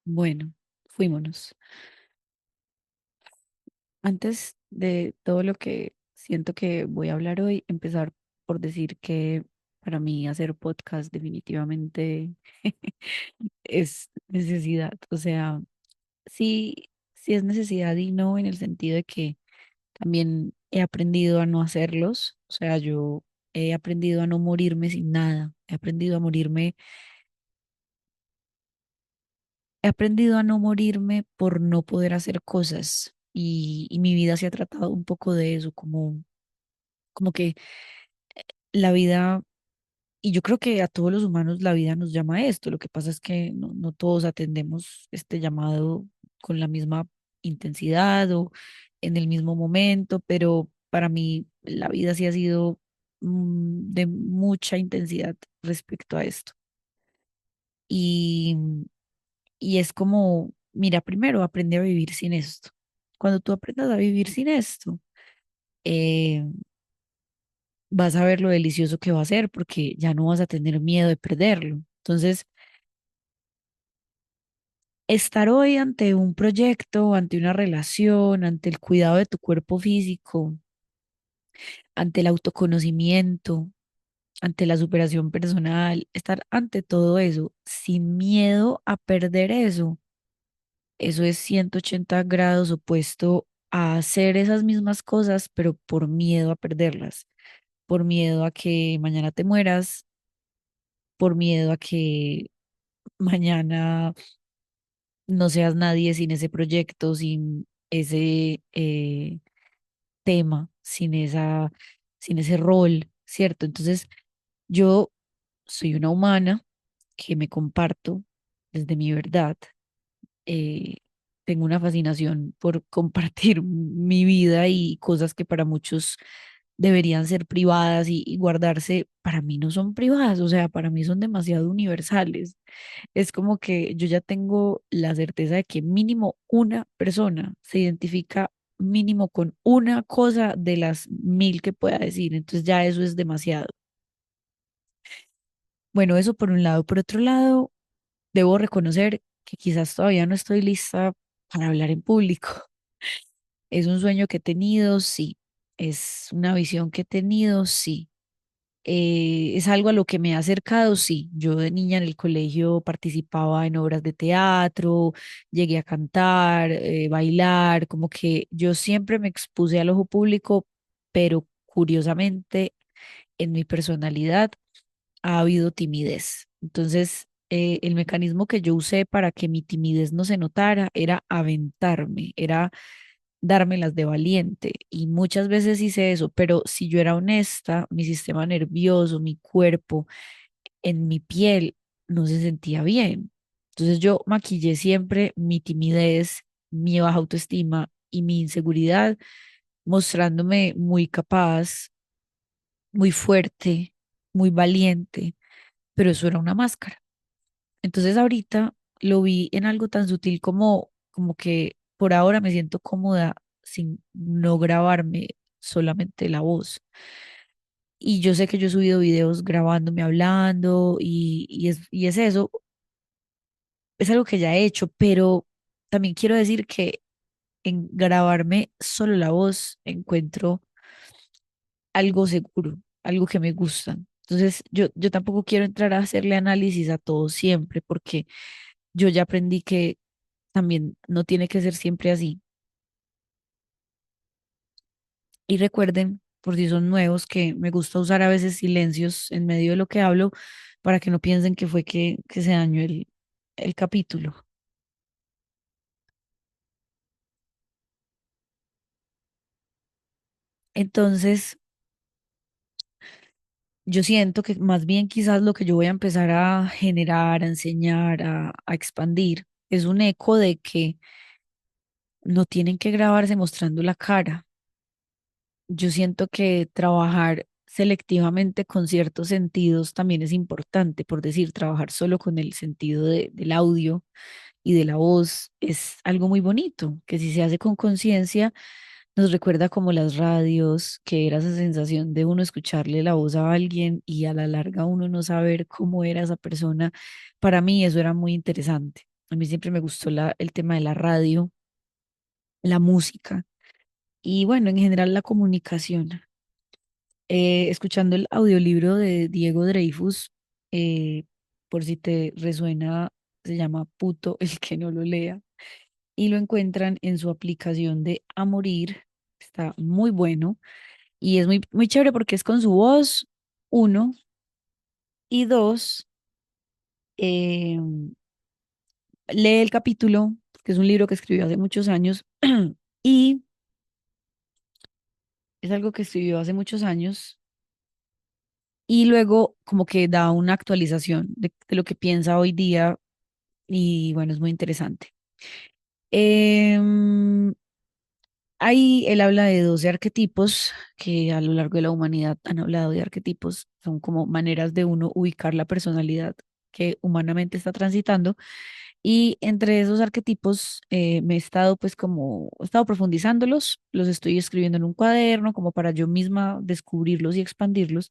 Bueno, fuímonos. Antes de todo lo que siento que voy a hablar hoy, empezar por decir que para mí hacer podcast definitivamente es necesidad. O sea, sí, sí es necesidad y no en el sentido de que también he aprendido a no hacerlos. O sea, yo he aprendido a no morirme sin nada. He aprendido a no morirme por no poder hacer cosas y mi vida se ha tratado un poco de eso, como que la vida, y yo creo que a todos los humanos la vida nos llama a esto, lo que pasa es que no todos atendemos este llamado con la misma intensidad o en el mismo momento, pero para mí la vida sí ha sido de mucha intensidad respecto a esto. Y, y es como, mira, primero aprende a vivir sin esto. Cuando tú aprendas a vivir sin esto, eh, vas a ver lo delicioso que va a ser porque ya no vas a tener miedo de perderlo. Entonces, estar hoy ante un proyecto, ante una relación, ante el cuidado de tu cuerpo físico, ante el autoconocimiento, ante la superación personal, estar ante todo eso sin miedo a perder eso, eso es 180 grados opuesto a hacer esas mismas cosas, pero por miedo a perderlas, por miedo a que mañana te mueras, por miedo a que mañana no seas nadie sin ese proyecto, sin ese tema, sin ese rol, ¿cierto? Entonces, yo soy una humana que me comparto desde mi verdad. eh, Tengo una fascinación por compartir mi vida y cosas que para muchos deberían ser privadas y guardarse, para mí no son privadas, o sea, para mí son demasiado universales. Es como que yo ya tengo la certeza de que mínimo una persona se identifica mínimo con una cosa de las mil que pueda decir, entonces ya eso es demasiado. Bueno, eso por un lado. Por otro lado, debo reconocer que quizás todavía no estoy lista para hablar en público. Es un sueño que he tenido, sí. Es una visión que he tenido, sí. Es algo a lo que me he acercado, sí. Yo de niña en el colegio participaba en obras de teatro, llegué a cantar, bailar, como que yo siempre me expuse al ojo público, pero curiosamente en mi personalidad ha habido timidez. Entonces, el mecanismo que yo usé para que mi timidez no se notara era aventarme, era dármelas de valiente. Y muchas veces hice eso, pero si yo era honesta, mi sistema nervioso, mi cuerpo, en mi piel, no se sentía bien. Entonces yo maquillé siempre mi timidez, mi baja autoestima y mi inseguridad, mostrándome muy capaz, muy fuerte, muy valiente, pero eso era una máscara. Entonces ahorita lo vi en algo tan sutil como que por ahora me siento cómoda sin no grabarme solamente la voz. Y yo sé que yo he subido videos grabándome hablando y es eso, es algo que ya he hecho, pero también quiero decir que en grabarme solo la voz encuentro algo seguro, algo que me gusta. Entonces yo tampoco quiero entrar a hacerle análisis a todo siempre porque yo ya aprendí que también no tiene que ser siempre así. Y recuerden, por si son nuevos, que me gusta usar a veces silencios en medio de lo que hablo para que no piensen que fue que se dañó el capítulo. Entonces, yo siento que más bien quizás lo que yo voy a empezar a generar, a enseñar, a expandir, es un eco de que no tienen que grabarse mostrando la cara. Yo siento que trabajar selectivamente con ciertos sentidos también es importante, por decir, trabajar solo con el sentido del audio y de la voz es algo muy bonito, que si se hace con conciencia, nos recuerda como las radios, que era esa sensación de uno escucharle la voz a alguien y a la larga uno no saber cómo era esa persona. Para mí eso era muy interesante. A mí siempre me gustó el tema de la radio, la música y bueno, en general la comunicación. Escuchando el audiolibro de Diego Dreyfus, eh, por si te resuena, se llama Puto el que no lo lea, y lo encuentran en su aplicación de A Morir. Está muy bueno y es muy, muy chévere porque es con su voz, uno, y dos, eh, lee el capítulo, que es un libro que escribió hace muchos años, y es algo que escribió hace muchos años, y luego como que da una actualización de lo que piensa hoy día, y bueno, es muy interesante. Em, Ahí él habla de 12 arquetipos que a lo largo de la humanidad han hablado de arquetipos, son como maneras de uno ubicar la personalidad que humanamente está transitando. Y entre esos arquetipos me he estado pues como, he estado profundizándolos, los estoy escribiendo en un cuaderno como para yo misma descubrirlos y expandirlos,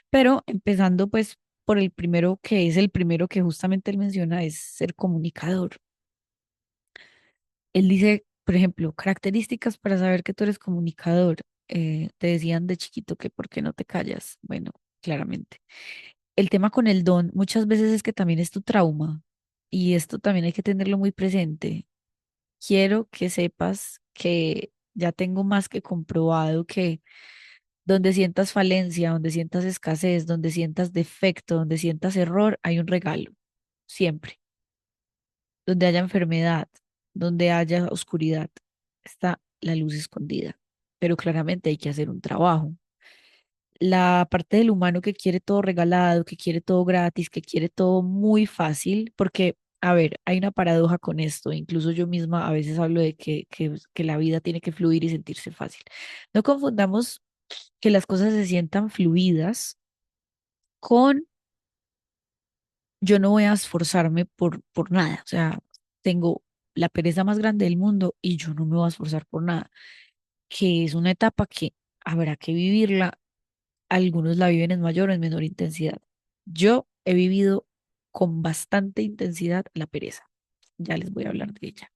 pero empezando pues por el primero, que es el primero que justamente él menciona, es ser comunicador. Él dice, por ejemplo, características para saber que tú eres comunicador. Te decían de chiquito que por qué no te callas. Bueno, claramente. El tema con el don muchas veces es que también es tu trauma y esto también hay que tenerlo muy presente. Quiero que sepas que ya tengo más que comprobado que donde sientas falencia, donde sientas escasez, donde sientas defecto, donde sientas error, hay un regalo, siempre. Donde haya enfermedad, donde haya oscuridad, está la luz escondida. Pero claramente hay que hacer un trabajo. La parte del humano que quiere todo regalado, que quiere todo gratis, que quiere todo muy fácil, porque, a ver, hay una paradoja con esto, incluso yo misma a veces hablo de que la vida tiene que fluir y sentirse fácil. No confundamos que las cosas se sientan fluidas con yo no voy a esforzarme por nada, o sea, tengo la pereza más grande del mundo y yo no me voy a esforzar por nada, que es una etapa que habrá que vivirla. Algunos la viven en mayor o en menor intensidad. Yo he vivido con bastante intensidad la pereza. Ya les voy a hablar de ella.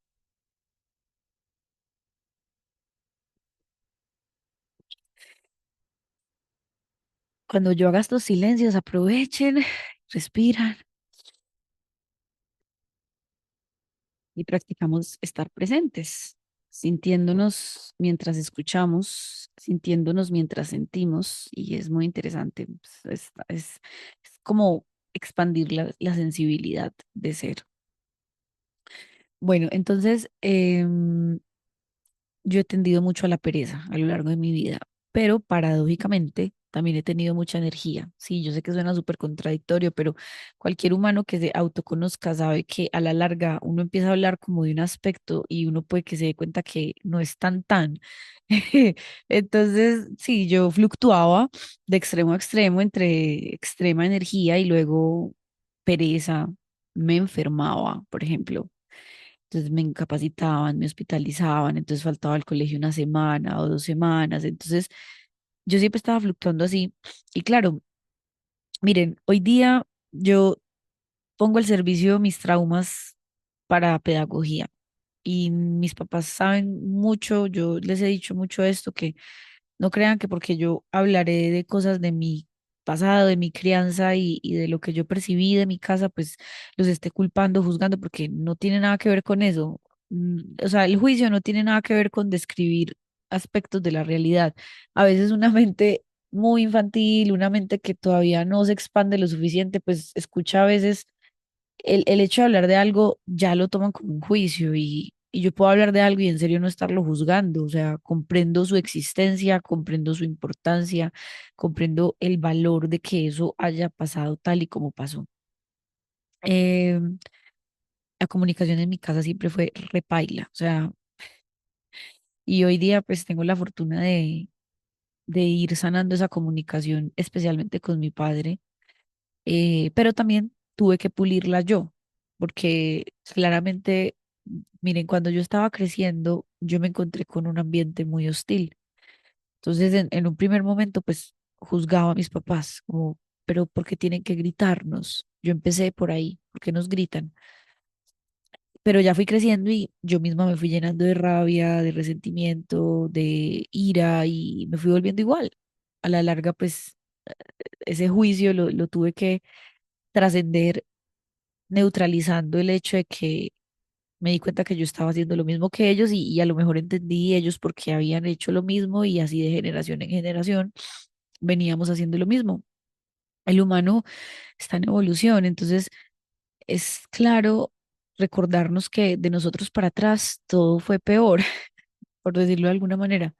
Cuando yo haga estos silencios, aprovechen, respiran y practicamos estar presentes, sintiéndonos mientras escuchamos, sintiéndonos mientras sentimos, y es muy interesante. Es como expandir la sensibilidad de ser. Bueno, entonces, yo he tendido mucho a la pereza a lo largo de mi vida, pero paradójicamente también he tenido mucha energía. Sí, yo sé que suena súper contradictorio, pero cualquier humano que se autoconozca sabe que a la larga uno empieza a hablar como de un aspecto y uno puede que se dé cuenta que no es tan. Entonces, sí, yo fluctuaba de extremo a extremo entre extrema energía y luego pereza. Me enfermaba, por ejemplo. Entonces me incapacitaban, me hospitalizaban, entonces faltaba al colegio una semana o 2 semanas. Entonces yo siempre estaba fluctuando así. Y claro, miren, hoy día yo pongo al servicio mis traumas para pedagogía. Y mis papás saben mucho, yo les he dicho mucho esto, que no crean que porque yo hablaré de cosas de mi pasado, de mi crianza y de lo que yo percibí de mi casa, pues los esté culpando, juzgando, porque no tiene nada que ver con eso. O sea, el juicio no tiene nada que ver con describir aspectos de la realidad. A veces una mente muy infantil, una mente que todavía no se expande lo suficiente, pues escucha a veces el hecho de hablar de algo ya lo toman como un juicio y yo puedo hablar de algo y en serio no estarlo juzgando, o sea, comprendo su existencia, comprendo su importancia, comprendo el valor de que eso haya pasado tal y como pasó. Eh, la comunicación en mi casa siempre fue repaila, o sea, y hoy día pues tengo la fortuna de ir sanando esa comunicación, especialmente con mi padre, pero también tuve que pulirla yo, porque claramente, miren, cuando yo estaba creciendo, yo me encontré con un ambiente muy hostil. Entonces, en un primer momento, pues juzgaba a mis papás, como, pero ¿por qué tienen que gritarnos? Yo empecé por ahí, ¿por qué nos gritan? pero ya fui creciendo y yo misma me fui llenando de rabia, de resentimiento, de ira y me fui volviendo igual. A la larga, pues ese juicio lo tuve que trascender neutralizando el hecho de que me di cuenta que yo estaba haciendo lo mismo que ellos y a lo mejor entendí ellos porque habían hecho lo mismo y así de generación en generación veníamos haciendo lo mismo. El humano está en evolución, entonces es claro recordarnos que de nosotros para atrás todo fue peor, por decirlo de alguna manera.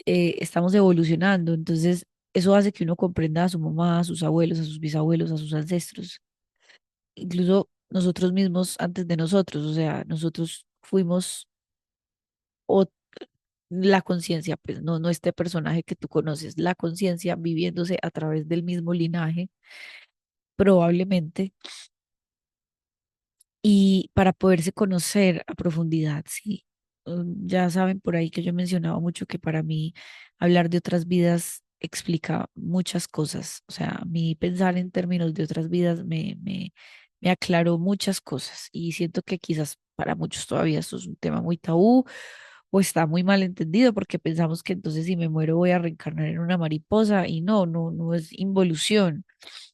Estamos evolucionando, entonces eso hace que uno comprenda a su mamá, a sus abuelos, a sus bisabuelos, a sus ancestros, incluso nosotros mismos antes de nosotros, o sea, nosotros fuimos o la conciencia, pues no este personaje que tú conoces, la conciencia viviéndose a través del mismo linaje, probablemente, y para poderse conocer a profundidad, sí. Ya saben por ahí que yo he mencionado mucho que para mí hablar de otras vidas explica muchas cosas. O sea, mi pensar en términos de otras vidas me aclaró muchas cosas y siento que quizás para muchos todavía esto es un tema muy tabú o está muy mal entendido porque pensamos que entonces si me muero voy a reencarnar en una mariposa y no es involución.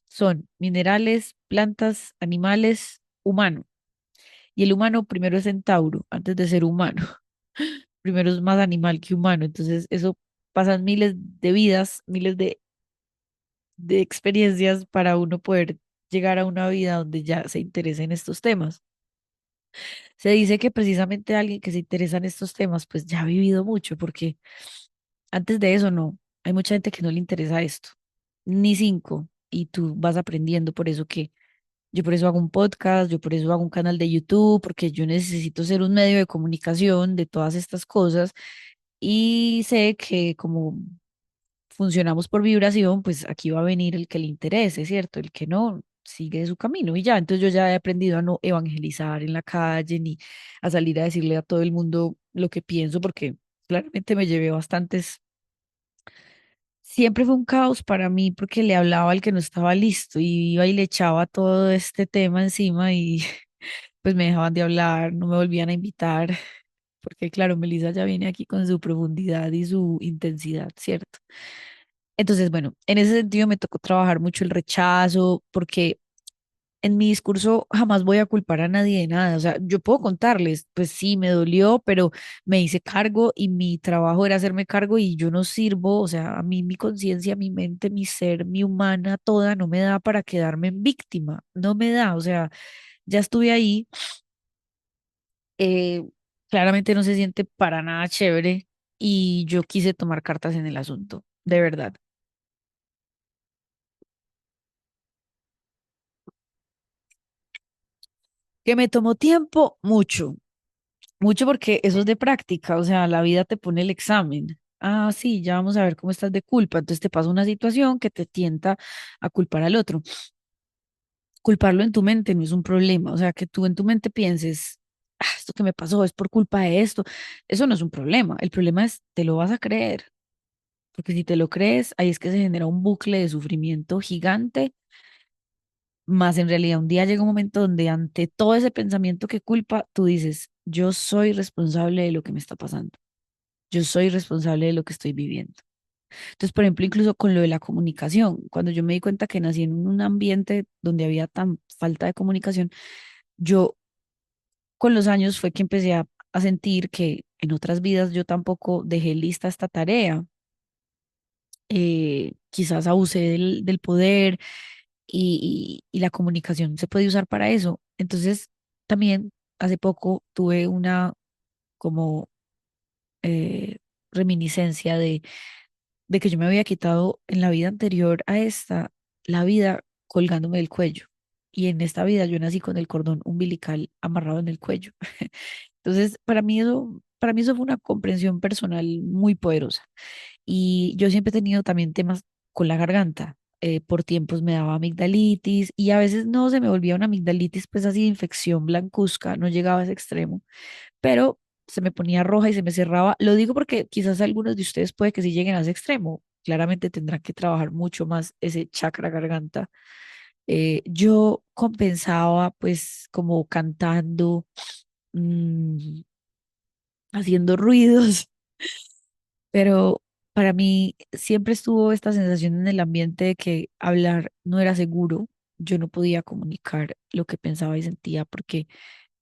Son minerales, plantas, animales, humanos. Y el humano primero es centauro, antes de ser humano. Primero es más animal que humano. Entonces, eso pasan miles de vidas, miles de experiencias para uno poder llegar a una vida donde ya se interesa en estos temas. Se dice que precisamente alguien que se interesa en estos temas, pues ya ha vivido mucho, porque antes de eso no. Hay mucha gente que no le interesa esto, ni cinco, y tú vas aprendiendo por eso que yo por eso hago un podcast, yo por eso hago un canal de YouTube, porque yo necesito ser un medio de comunicación de todas estas cosas y sé que como funcionamos por vibración, pues aquí va a venir el que le interese, ¿cierto? El que no sigue su camino y ya. Entonces yo ya he aprendido a no evangelizar en la calle ni a salir a decirle a todo el mundo lo que pienso, porque claramente me llevé bastantes. Siempre fue un caos para mí porque le hablaba al que no estaba listo y iba y le echaba todo este tema encima y pues me dejaban de hablar, no me volvían a invitar, porque claro, Melissa ya viene aquí con su profundidad y su intensidad, ¿cierto? Entonces, bueno, en ese sentido me tocó trabajar mucho el rechazo, porque en mi discurso jamás voy a culpar a nadie de nada. O sea, yo puedo contarles, pues sí, me dolió, pero me hice cargo y mi trabajo era hacerme cargo y yo no sirvo. O sea, a mí mi conciencia, mi mente, mi ser, mi humana toda no me da para quedarme en víctima. No me da. O sea, ya estuve ahí. eh, Claramente no se siente para nada chévere y yo quise tomar cartas en el asunto, de verdad. Que me tomó tiempo, mucho. Mucho porque eso es de práctica, o sea, la vida te pone el examen. Ah, sí, ya vamos a ver cómo estás de culpa. Entonces te pasa una situación que te tienta a culpar al otro. Culparlo en tu mente no es un problema, o sea, que tú en tu mente pienses, "Ah, esto que me pasó es por culpa de esto, eso no es un problema. El problema es, te lo vas a creer, porque si te lo crees, ahí es que se genera un bucle de sufrimiento gigante, más en realidad un día llega un momento donde ante todo ese pensamiento que culpa, tú dices, yo soy responsable de lo que me está pasando. Yo soy responsable de lo que estoy viviendo. Entonces, por ejemplo, incluso con lo de la comunicación, cuando yo me di cuenta que nací en un ambiente donde había tan falta de comunicación, yo con los años fue que empecé a sentir que en otras vidas yo tampoco dejé lista esta tarea. Quizás abusé del poder y la comunicación se puede usar para eso. Entonces, también hace poco tuve una como eh, reminiscencia de que yo me había quitado en la vida anterior a esta, la vida colgándome del cuello. Y en esta vida yo nací con el cordón umbilical amarrado en el cuello. Entonces, para mí eso fue una comprensión personal muy poderosa. Y yo siempre he tenido también temas con la garganta. Por tiempos me daba amigdalitis y a veces no se me volvía una amigdalitis, pues así de infección blancuzca, no llegaba a ese extremo, pero se me ponía roja y se me cerraba. Lo digo porque quizás algunos de ustedes puede que sí lleguen a ese extremo. Claramente tendrán que trabajar mucho más ese chakra garganta Yo compensaba pues como cantando, mm, haciendo ruidos, pero para mí siempre estuvo esta sensación en el ambiente de que hablar no era seguro. Yo no podía comunicar lo que pensaba y sentía porque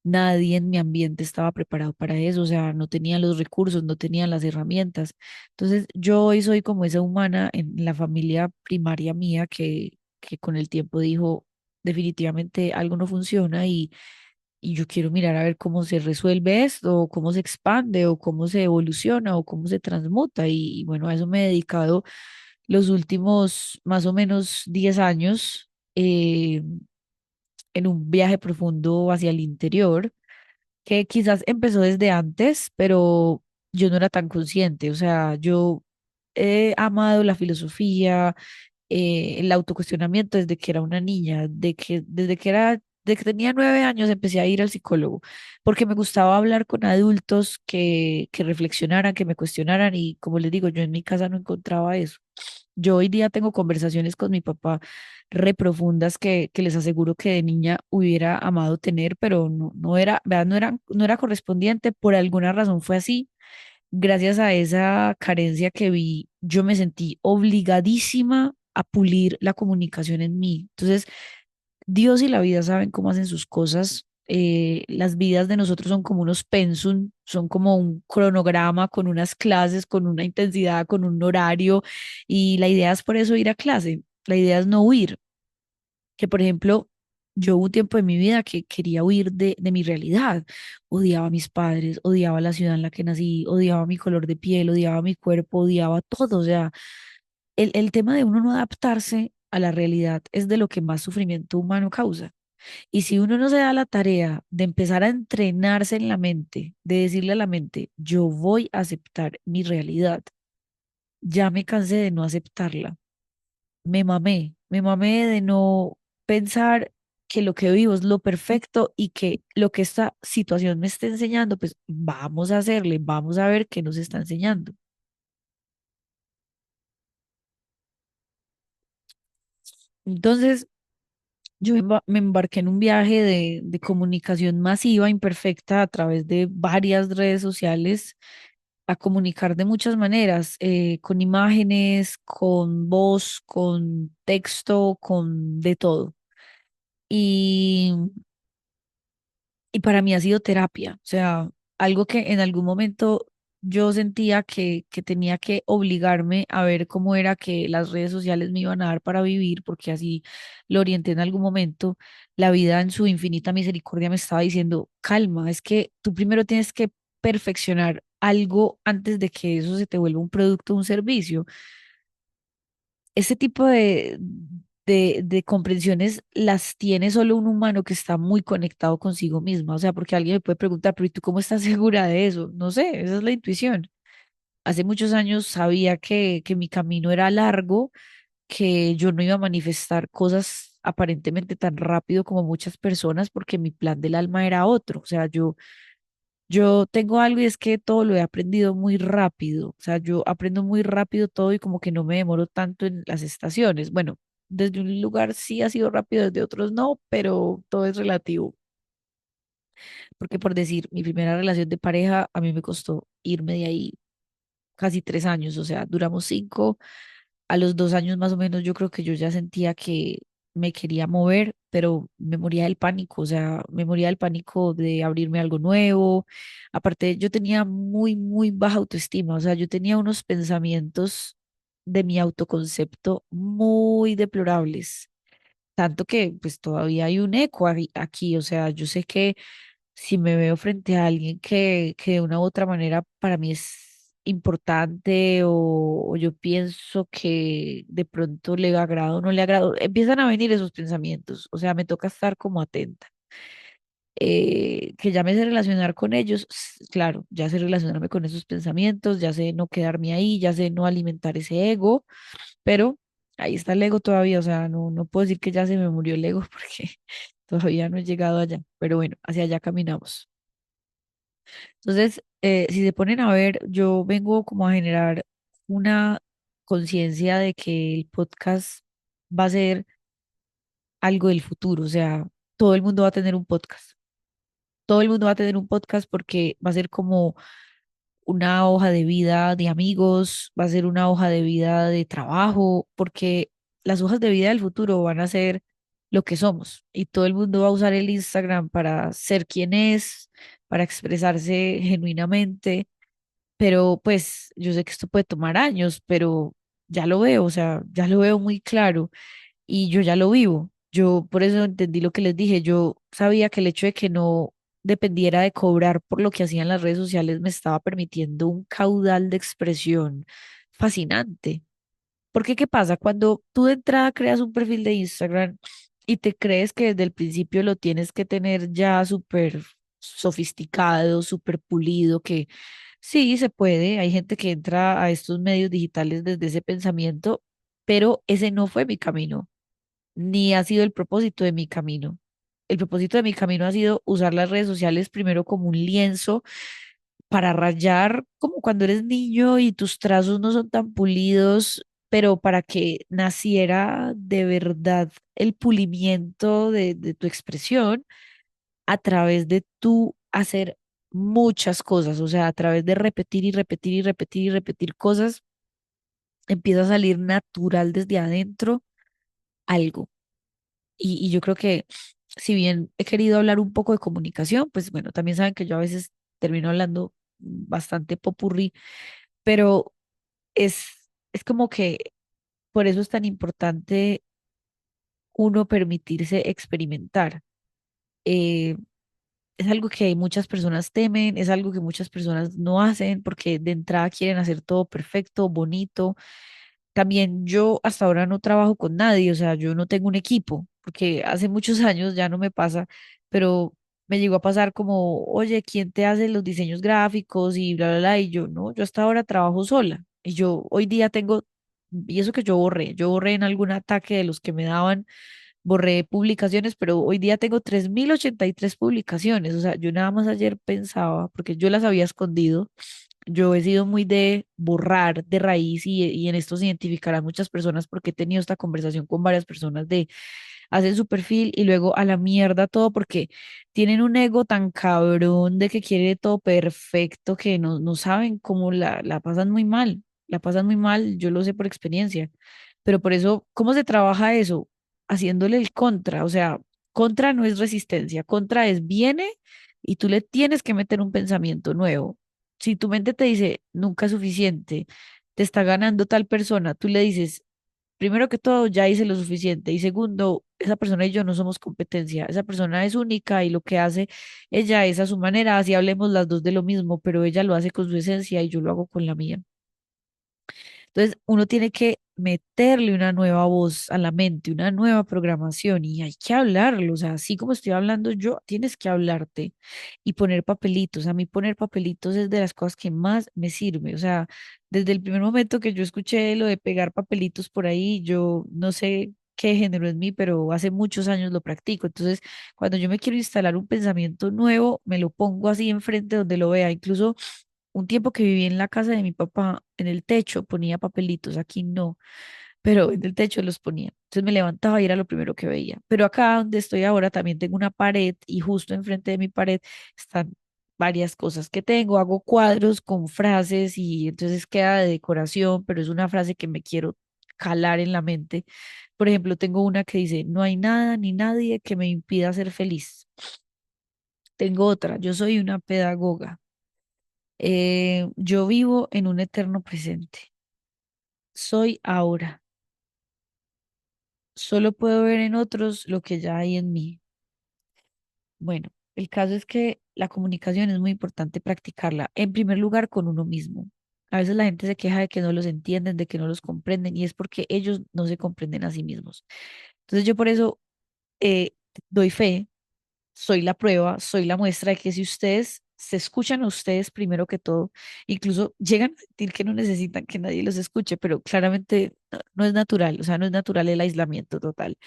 nadie en mi ambiente estaba preparado para eso, o sea, no tenía los recursos, no tenía las herramientas. Entonces, yo hoy soy como esa humana en la familia primaria mía que con el tiempo dijo, definitivamente algo no funciona y yo quiero mirar a ver cómo se resuelve esto, o cómo se expande, o cómo se evoluciona, o cómo se transmuta. Y bueno, a eso me he dedicado los últimos más o menos 10 años. En un viaje profundo hacia el interior que quizás empezó desde antes, pero yo no era tan consciente. O sea, yo he amado la filosofía, el autocuestionamiento desde que era una niña, de que tenía 9 años empecé a ir al psicólogo, porque me gustaba hablar con adultos que reflexionaran, que me cuestionaran y como les digo, yo en mi casa no encontraba eso. Yo hoy día tengo conversaciones con mi papá re profundas que les aseguro que de niña hubiera amado tener, pero no era, ¿verdad? No era correspondiente, por alguna razón fue así. Gracias a esa carencia que vi, yo me sentí obligadísima a pulir la comunicación en mí. Entonces, Dios y la vida saben cómo hacen sus cosas. Las vidas de nosotros son como unos pensum, son como un cronograma con unas clases, con una intensidad, con un horario, y la idea es por eso ir a clase. La idea es no huir, que por ejemplo, yo hubo un tiempo de mi vida que quería huir de mi realidad. Odiaba a mis padres, odiaba la ciudad en la que nací, odiaba mi color de piel, odiaba mi cuerpo, odiaba todo. O sea, el tema de uno no adaptarse a la realidad es de lo que más sufrimiento humano causa. Y si uno no se da la tarea de empezar a entrenarse en la mente, de decirle a la mente, yo voy a aceptar mi realidad, ya me cansé de no aceptarla. Me mamé de no pensar que lo que vivo es lo perfecto y que lo que esta situación me está enseñando, pues vamos a hacerle, vamos a ver qué nos está enseñando. Entonces, me embarqué en un viaje de comunicación masiva, imperfecta, a través de varias redes sociales, a comunicar de muchas maneras, con imágenes, con voz, con texto, con de todo. Y Y para mí ha sido terapia, o sea, algo que en algún momento yo sentía que tenía que obligarme a ver cómo era que las redes sociales me iban a dar para vivir, porque así lo orienté en algún momento. La vida en su infinita misericordia me estaba diciendo, calma, es que tú primero tienes que perfeccionar algo antes de que eso se te vuelva un producto o un servicio. Ese tipo de comprensiones las tiene solo un humano que está muy conectado consigo misma. O sea, porque alguien me puede preguntar, pero ¿y tú cómo estás segura de eso? No sé, esa es la intuición. Hace muchos años sabía que mi camino era largo, que yo no iba a manifestar cosas aparentemente tan rápido como muchas personas, porque mi plan del alma era otro. O sea, yo tengo algo y es que todo lo he aprendido muy rápido. O sea, yo aprendo muy rápido todo y como que no me demoro tanto en las estaciones. Bueno, desde un lugar sí ha sido rápido, desde otros no, pero todo es relativo. Porque por decir, mi primera relación de pareja a mí me costó irme de ahí casi 3 años. O sea, duramos 5. A los 2 años más o menos yo creo que yo ya sentía que me quería mover, pero me moría del pánico, o sea, me moría del pánico de abrirme a algo nuevo. Aparte, yo tenía muy baja autoestima, o sea, yo tenía unos pensamientos de mi autoconcepto muy deplorables, tanto que pues todavía hay un eco aquí, o sea, yo sé que si me veo frente a alguien que de una u otra manera para mí es importante o yo pienso que de pronto le agrado o no le agrado, empiezan a venir esos pensamientos, o sea, me toca estar como atenta. Que ya me sé relacionar con ellos, claro, ya sé relacionarme con esos pensamientos, ya sé no quedarme ahí, ya sé no alimentar ese ego, pero ahí está el ego todavía, o sea, no puedo decir que ya se me murió el ego porque todavía no he llegado allá, pero bueno, hacia allá caminamos. Entonces, si se ponen a ver, yo vengo como a generar una conciencia de que el podcast va a ser algo del futuro, o sea, todo el mundo va a tener un podcast. Todo el mundo va a tener un podcast porque va a ser como una hoja de vida de amigos, va a ser una hoja de vida de trabajo, porque las hojas de vida del futuro van a ser lo que somos y todo el mundo va a usar el Instagram para ser quien es, para expresarse genuinamente, pero pues yo sé que esto puede tomar años, pero ya lo veo, o sea, ya lo veo muy claro y yo ya lo vivo. Yo por eso entendí lo que les dije. Yo sabía que el hecho de que no dependiera de cobrar por lo que hacían las redes sociales me estaba permitiendo un caudal de expresión fascinante. Porque ¿qué pasa? Cuando tú de entrada creas un perfil de Instagram y te crees que desde el principio lo tienes que tener ya súper sofisticado, súper pulido, que sí, se puede. Hay gente que entra a estos medios digitales desde ese pensamiento, pero ese no fue mi camino ni ha sido el propósito de mi camino. El propósito de mi camino ha sido usar las redes sociales primero como un lienzo para rayar, como cuando eres niño y tus trazos no son tan pulidos, pero para que naciera de verdad el pulimiento de tu expresión a través de tú hacer muchas cosas, o sea, a través de repetir y repetir y repetir y repetir cosas, empieza a salir natural desde adentro algo. Y yo creo que si bien he querido hablar un poco de comunicación, pues bueno, también saben que yo a veces termino hablando bastante popurrí, pero es como que por eso es tan importante uno permitirse experimentar. Eh, es algo que muchas personas temen, es algo que muchas personas no hacen porque de entrada quieren hacer todo perfecto, bonito. También yo hasta ahora no trabajo con nadie, o sea, yo no tengo un equipo, porque hace muchos años ya no me pasa, pero me llegó a pasar como, oye, ¿quién te hace los diseños gráficos y bla, bla, bla? Y yo, no, yo hasta ahora trabajo sola. Y yo hoy día tengo, y eso que yo borré en algún ataque de los que me daban, borré publicaciones, pero hoy día tengo 3083 publicaciones, o sea, yo nada más ayer pensaba, porque yo las había escondido, yo he sido muy de borrar de raíz y en esto se identificarán muchas personas porque he tenido esta conversación con varias personas de hacen su perfil y luego a la mierda todo porque tienen un ego tan cabrón de que quiere todo perfecto que no saben cómo la pasan muy mal, la pasan muy mal, yo lo sé por experiencia, pero por eso, ¿cómo se trabaja eso? Haciéndole el contra, o sea, contra no es resistencia, contra es viene y tú le tienes que meter un pensamiento nuevo. Si tu mente te dice nunca es suficiente, te está ganando tal persona, tú le dices, primero que todo, ya hice lo suficiente. Y segundo, esa persona y yo no somos competencia. Esa persona es única y lo que hace ella es a su manera. Así hablemos las dos de lo mismo, pero ella lo hace con su esencia y yo lo hago con la mía. Entonces, uno tiene que meterle una nueva voz a la mente, una nueva programación y hay que hablarlo. O sea, así como estoy hablando yo, tienes que hablarte y poner papelitos. A mí poner papelitos es de las cosas que más me sirve. O sea, desde el primer momento que yo escuché lo de pegar papelitos por ahí, yo no sé qué género en mí, pero hace muchos años lo practico. Entonces, cuando yo me quiero instalar un pensamiento nuevo, me lo pongo así enfrente donde lo vea. Incluso un tiempo que viví en la casa de mi papá, en el techo ponía papelitos, aquí no, pero en el techo los ponía. Entonces me levantaba y era lo primero que veía. Pero acá donde estoy ahora también tengo una pared y justo enfrente de mi pared están varias cosas que tengo. Hago cuadros con frases y entonces queda de decoración, pero es una frase que me quiero calar en la mente. Por ejemplo, tengo una que dice, no hay nada ni nadie que me impida ser feliz. Tengo otra, yo soy una pedagoga. Yo vivo en un eterno presente. Soy ahora. Solo puedo ver en otros lo que ya hay en mí. Bueno, el caso es que la comunicación es muy importante practicarla, en primer lugar, con uno mismo. A veces la gente se queja de que no los entienden, de que no los comprenden, y es porque ellos no se comprenden a sí mismos. Entonces yo por eso doy fe, soy la prueba, soy la muestra de que si ustedes se escuchan a ustedes primero que todo, incluso llegan a sentir que no necesitan que nadie los escuche, pero claramente no es natural, o sea, no es natural el aislamiento total,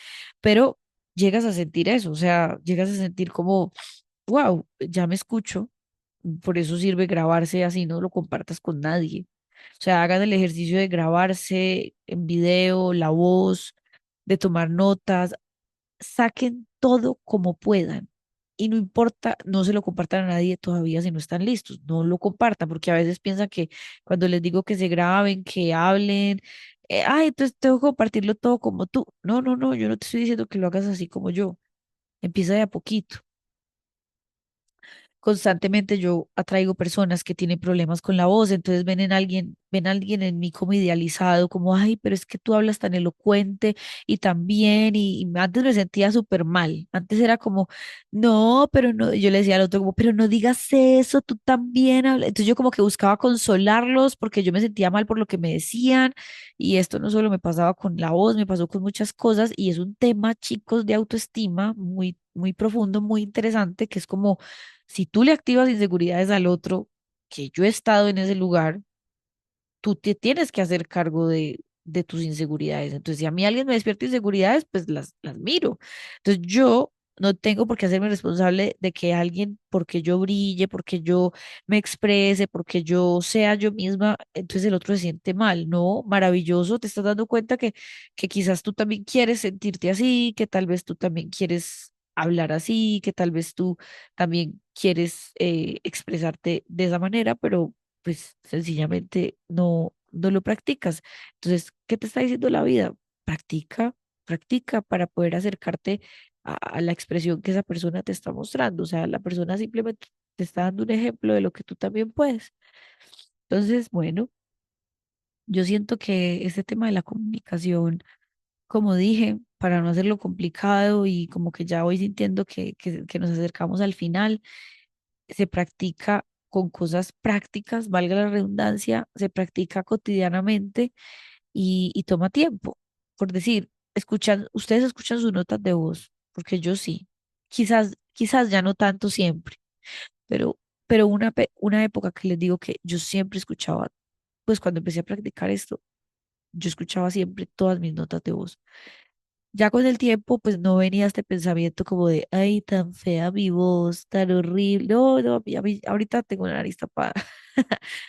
pero llegas a sentir eso, o sea, llegas a sentir como, wow, ya me escucho, por eso sirve grabarse así, no lo compartas con nadie. O sea, hagan el ejercicio de grabarse en video, la voz, de tomar notas, saquen todo como puedan. Y no importa, no se lo compartan a nadie todavía si no están listos, no lo compartan, porque a veces piensan que cuando les digo que se graben, que hablen, ay, entonces tengo que compartirlo todo como tú. No, no, no, yo no te estoy diciendo que lo hagas así como yo. Empieza de a poquito. Constantemente yo atraigo personas que tienen problemas con la voz, entonces ven a alguien en mí como idealizado, como, ay, pero es que tú hablas tan elocuente y tan bien, y antes me sentía súper mal, antes era como, no, pero no, yo le decía al otro como, pero no digas eso, tú también hablas, entonces yo como que buscaba consolarlos porque yo me sentía mal por lo que me decían, y esto no solo me pasaba con la voz, me pasó con muchas cosas, y es un tema, chicos, de autoestima muy, muy profundo, muy interesante, que es como si tú le activas inseguridades al otro, que yo he estado en ese lugar, tú te tienes que hacer cargo de tus inseguridades. Entonces, si a mí alguien me despierta inseguridades, pues las miro. Entonces, yo no tengo por qué hacerme responsable de que alguien, porque yo brille, porque yo me exprese, porque yo sea yo misma, entonces el otro se siente mal. No, maravilloso, te estás dando cuenta que quizás tú también quieres sentirte así, que tal vez tú también quieres hablar así, que tal vez tú también quieres expresarte de esa manera, pero pues sencillamente no lo practicas. Entonces, ¿qué te está diciendo la vida? Practica, practica para poder acercarte a la expresión que esa persona te está mostrando. O sea, la persona simplemente te está dando un ejemplo de lo que tú también puedes. Entonces, bueno, yo siento que este tema de la comunicación, como dije, para no hacerlo complicado y como que ya voy sintiendo que nos acercamos al final, se practica con cosas prácticas, valga la redundancia, se practica cotidianamente y toma tiempo. Por decir, ustedes escuchan sus notas de voz, porque yo sí. Quizás ya no tanto siempre, pero, pero una época que les digo que yo siempre escuchaba, pues cuando empecé a practicar esto, yo escuchaba siempre todas mis notas de voz. Ya con el tiempo, pues no venía este pensamiento como de, ay, tan fea mi voz, tan horrible. No, no, ahorita tengo una nariz tapada.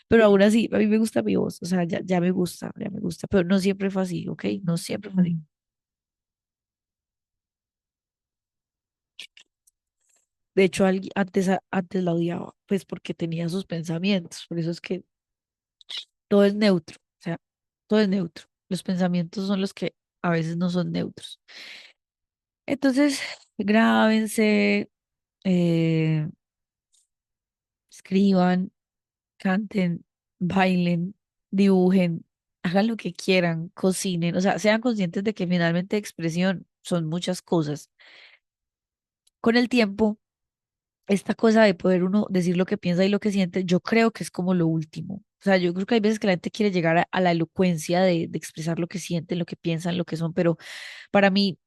Pero aún así, a mí me gusta mi voz, o sea, ya me gusta, pero no siempre fue así, ¿ok? No siempre fue así. De hecho, antes la odiaba, pues porque tenía sus pensamientos, por eso es que todo es neutro, o sea, todo es neutro. Los pensamientos son los que a veces no son neutros. Entonces, grábense, eh, escriban, canten, bailen, dibujen, hagan lo que quieran, cocinen, o sea, sean conscientes de que finalmente expresión son muchas cosas. Con el tiempo, esta cosa de poder uno decir lo que piensa y lo que siente, yo creo que es como lo último. O sea, yo creo que hay veces que la gente quiere llegar a la elocuencia de expresar lo que sienten, lo que piensan, lo que son, pero para mí,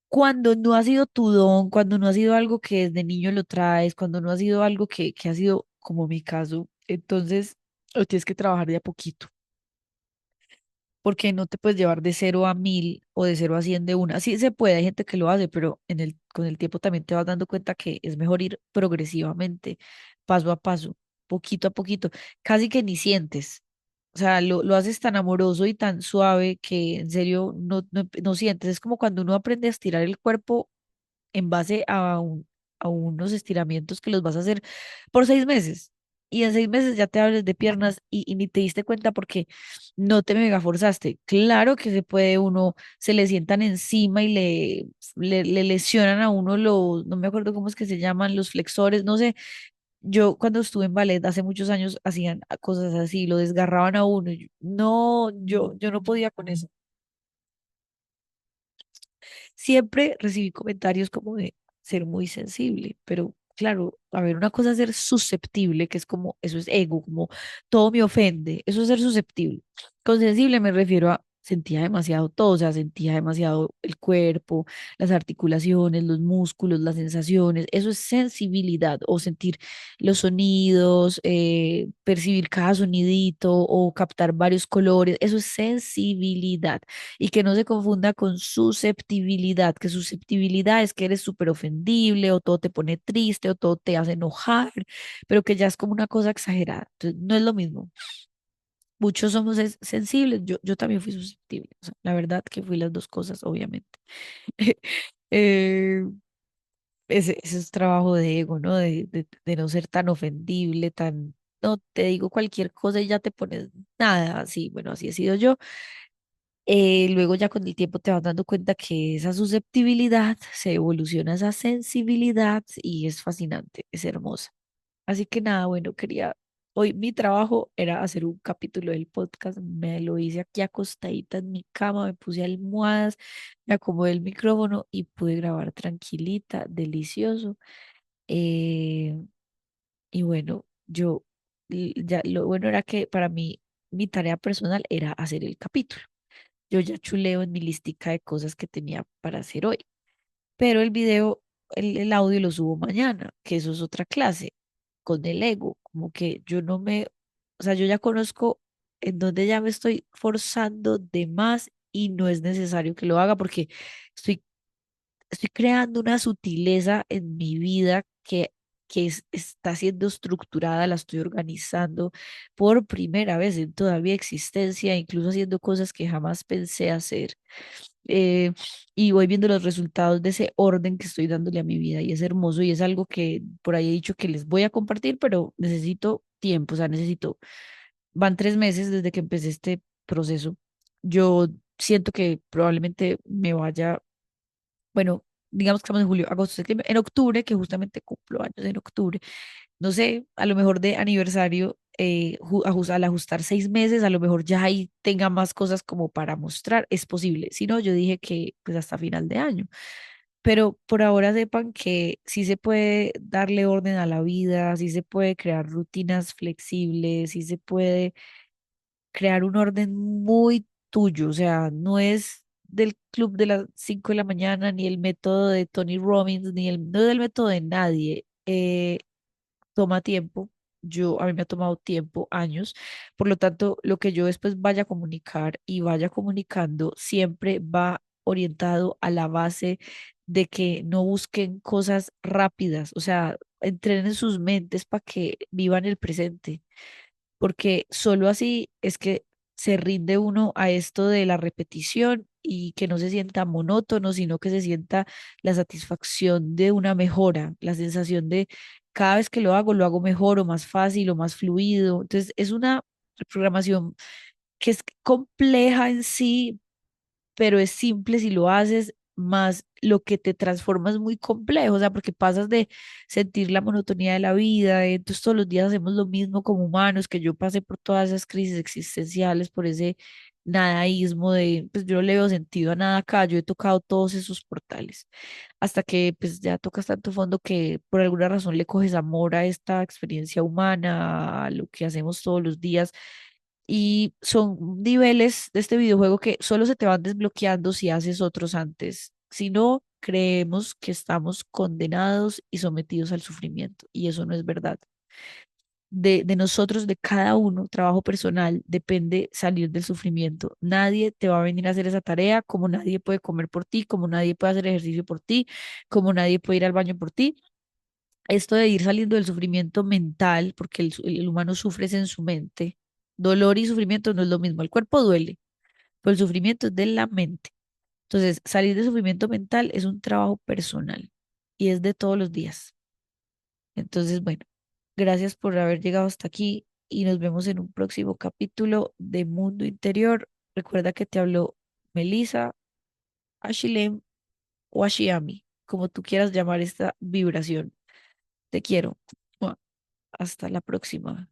cuando no ha sido tu don, cuando no ha sido algo que desde niño lo traes, cuando no ha sido algo que ha sido como mi caso, entonces lo tienes que trabajar de a poquito, porque no te puedes llevar de 0 a 1000 o de 0 a 100 de una. Sí se puede, hay gente que lo hace, pero con el tiempo también te vas dando cuenta que es mejor ir progresivamente, paso a paso, poquito a poquito, casi que ni sientes. O sea, lo haces tan amoroso y tan suave que en serio no sientes. Es como cuando uno aprende a estirar el cuerpo en base a unos estiramientos que los vas a hacer por 6 meses. Y en 6 meses ya te hables de piernas y ni te diste cuenta porque no te mega forzaste. Claro que se puede, uno se le sientan encima y le lesionan a uno los, no me acuerdo cómo es que se llaman, los flexores, no sé. Yo cuando estuve en ballet hace muchos años hacían cosas así, lo desgarraban a uno. No, yo no podía con eso. Siempre recibí comentarios como de ser muy sensible, pero claro, a ver, una cosa es ser susceptible, que es como, eso es ego, como todo me ofende, eso es ser susceptible. Con sensible me refiero a sentía demasiado todo, o sea, sentía demasiado el cuerpo, las articulaciones, los músculos, las sensaciones, eso es sensibilidad o sentir los sonidos, percibir cada sonidito o captar varios colores, eso es sensibilidad y que no se confunda con susceptibilidad, que susceptibilidad es que eres súper ofendible o todo te pone triste o todo te hace enojar, pero que ya es como una cosa exagerada. Entonces, no es lo mismo. Muchos somos sensibles, yo también fui susceptible, o sea, la verdad que fui las dos cosas, obviamente. Eh, ese es trabajo de ego, ¿no? De no ser tan ofendible, tan, no, te digo cualquier cosa y ya te pones nada, así, bueno, así he sido yo. Luego ya con el tiempo te vas dando cuenta que esa susceptibilidad se evoluciona a esa sensibilidad y es fascinante, es hermosa. Así que nada, bueno, hoy mi trabajo era hacer un capítulo del podcast, me lo hice aquí acostadita en mi cama, me puse almohadas, me acomodé el micrófono y pude grabar tranquilita, delicioso. Eh, y bueno, ya lo bueno era que para mí mi tarea personal era hacer el capítulo. Yo ya chuleo en mi listica de cosas que tenía para hacer hoy, pero el video, el audio lo subo mañana, que eso es otra clase, con el ego, como que yo no me, o sea, yo ya conozco en donde ya me estoy forzando de más y no es necesario que lo haga porque estoy estoy creando una sutileza en mi vida está siendo estructurada, la estoy organizando por primera vez en toda mi existencia, incluso haciendo cosas que jamás pensé hacer. eh, y voy viendo los resultados de ese orden que estoy dándole a mi vida y es hermoso y es algo que por ahí he dicho que les voy a compartir, pero necesito tiempo, o sea, van 3 meses desde que empecé este proceso. Yo siento que probablemente me vaya, bueno, digamos que estamos en julio, agosto, septiembre, en octubre, que justamente cumplo años en octubre, no sé, a lo mejor de aniversario, al ajustar 6 meses, a lo mejor ya ahí tenga más cosas como para mostrar, es posible. Si no, yo dije que pues hasta final de año. Pero por ahora sepan que sí se puede darle orden a la vida, sí se puede crear rutinas flexibles, sí se puede crear un orden muy tuyo, o sea, no es del club de las 5 de la mañana, ni el método de Tony Robbins, no es del método de nadie. Toma tiempo. A mí me ha tomado tiempo, años. Por lo tanto, lo que yo después vaya a comunicar y vaya comunicando siempre va orientado a la base de que no busquen cosas rápidas, o sea, entrenen sus mentes para que vivan el presente porque solo así es que se rinde uno a esto de la repetición y que no se sienta monótono, sino que se sienta la satisfacción de una mejora, la sensación de cada vez que lo hago mejor o más fácil o más fluido. Entonces, es una programación que es compleja en sí, pero es simple si lo haces, más lo que te transforma es muy complejo, o sea, porque pasas de sentir la monotonía de la vida, entonces todos los días hacemos lo mismo como humanos, que yo pasé por todas esas crisis existenciales, por ese nadaísmo de, pues yo no le veo sentido a nada acá, yo he tocado todos esos portales, hasta que pues ya tocas tanto fondo que por alguna razón le coges amor a esta experiencia humana, a lo que hacemos todos los días y son niveles de este videojuego que solo se te van desbloqueando si haces otros antes. Si no, creemos que estamos condenados y sometidos al sufrimiento. Y eso no es verdad. De nosotros, de cada uno, trabajo personal, depende salir del sufrimiento. Nadie te va a venir a hacer esa tarea, como nadie puede comer por ti, como nadie puede hacer ejercicio por ti, como nadie puede ir al baño por ti. Esto de ir saliendo del sufrimiento mental, porque el humano sufre es en su mente. Dolor y sufrimiento no es lo mismo. El cuerpo duele, pero el sufrimiento es de la mente. Entonces, salir del sufrimiento mental es un trabajo personal y es de todos los días. Entonces, bueno, gracias por haber llegado hasta aquí y nos vemos en un próximo capítulo de Mundo Interior. Recuerda que te habló Melissa, Ashilem o Ashiami, como tú quieras llamar esta vibración. Te quiero. Hasta la próxima.